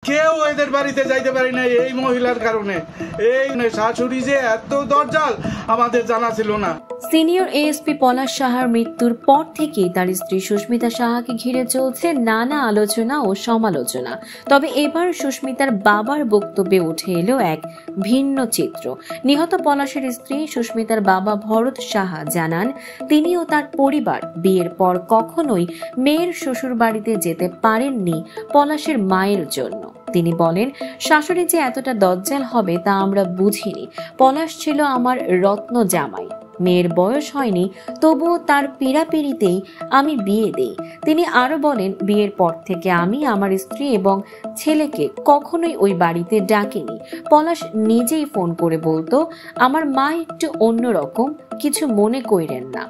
কেউ এদের বাড়িতে যাইতে পারি না এই মহিলার কারণে। এই শাশুড়ি যে এত দরজাল আমাদের জানা ছিল না। সিনিয়র এএসপি পলাশ সাহার মৃত্যুর পর থেকেই তার স্ত্রী সুস্মিতা সাহাকে ঘিরে চলছে নানা আলোচনা ও সমালোচনা। তবে এবার সুস্মিতার বাবার বক্তব্যে উঠে এলো এক ভিন্ন চিত্র। নিহত পলাশের স্ত্রী সুস্মিতার বাবা ভরত সাহা জানান, তিনি ও তার পরিবার বিয়ের পর কখনোই মেয়ের শ্বশুর বাড়িতে যেতে পারেননি পলাশের মায়ের জন্য। তিনি বলেন, শাশুড়ি যে এতটা দজ্জাল হবে তা আমরা বুঝিনি। পলাশ ছিল আমার রত্ন জামাই। মেয়ের বয়স হয়নি, তবুও তার পীড়াপিড়িতেই আমি বিয়ে দেই। তিনি আরো বলেন, বিয়ের পর থেকে আমি আমার স্ত্রী এবং ছেলেকে কখনোই ওই বাড়িতে ডাকিনি। পলাশ নিজেই ফোন করে বলতো, আমার মা একটু অন্যরকম, কিছু মনে কইরেন না।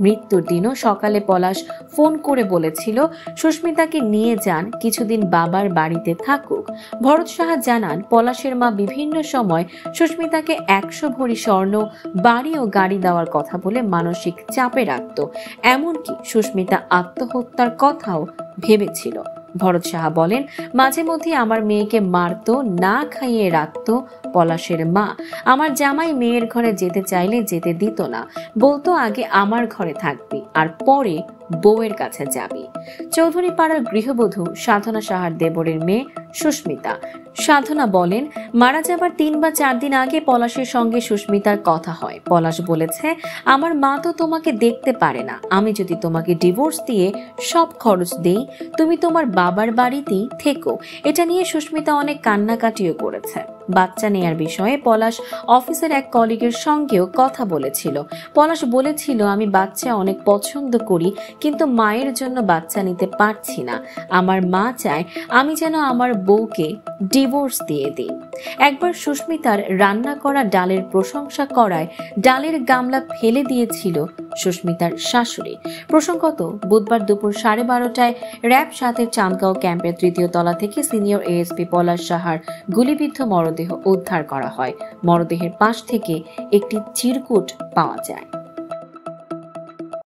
মৃত্যুর দিনও সকালে পলাশ ফোন করে বলেছিল সুস্মিতাকে নিয়ে যান, কিছুদিন বাবার বাড়িতে থাকুক। ভরত সাহা জানান, পলাশের মা বিভিন্ন সময় সুস্মিতাকে 100 ভরি স্বর্ণ, বাড়ি ও গাড়ি দেওয়ার কথা বলে মানসিক চাপে রাখত। এমনকি সুস্মিতা আত্মহত্যার কথাও ভেবেছিল। ভরত সাহা বলেন, মাঝে মধ্যে আমার মেয়েকে মারতো, না খাইয়ে রাখতো পলাশের মা। আমার জামাই মেয়ের ঘরে যেতে চাইলে যেতে দিত না, বলতো আগে আমার ঘরে থাকবি আর পরে বউয়ের কাছে যাবি। চৌধুরী পাড়ার গৃহবধূ সাধনা সাহার দেবরের মেয়ে সুস্মিতা। সাধনা বলেন, মারা যাবার 3 বা 4 দিন আগে পলাশের সঙ্গে সুস্মিতার কথা হয়। পলাশ বলেছে, আমার মা তো তোমাকে দেখতে পারে না, আমি যদি তোমাকে ডিভোর্স দিয়ে সব খরচ দেই, তুমি তোমার বাবার বাড়িতেই থেকো। এটা নিয়ে সুস্মিতা অনেক কান্নাকাটিও করেছে। বাচ্চা নেয়ার বিষয়ে পলাশ অফিসের এক কলিগের সঙ্গেও কথা বলেছিল। পলাশ বলেছিল, আমি বাচ্চা অনেক পছন্দ করি, কিন্তু মায়ের জন্য বাচ্চা নিতে পারছি না। আমার মা চায় আমি যেন আমার বউকে ডিভোর্স দিয়ে দিই। একবার সুস্মিতার রান্না করা ডালের প্রশংসা করায় ডালের গামলা ফেলে দিয়েছিল সুস্মিতার শাশুড়ি। প্রসঙ্গত, বুধবার দুপুর 12:30টায় র‍্যাব 7-এর চাঁদগাঁও ক্যাম্পের 3য় তলা থেকে সিনিয়র এএসপি পলাশ সাহার গুলিবিদ্ধ মরদেহ উদ্ধার করা হয়। মরদেহের পাশ থেকে একটি চিরকুট পাওয়া যায়।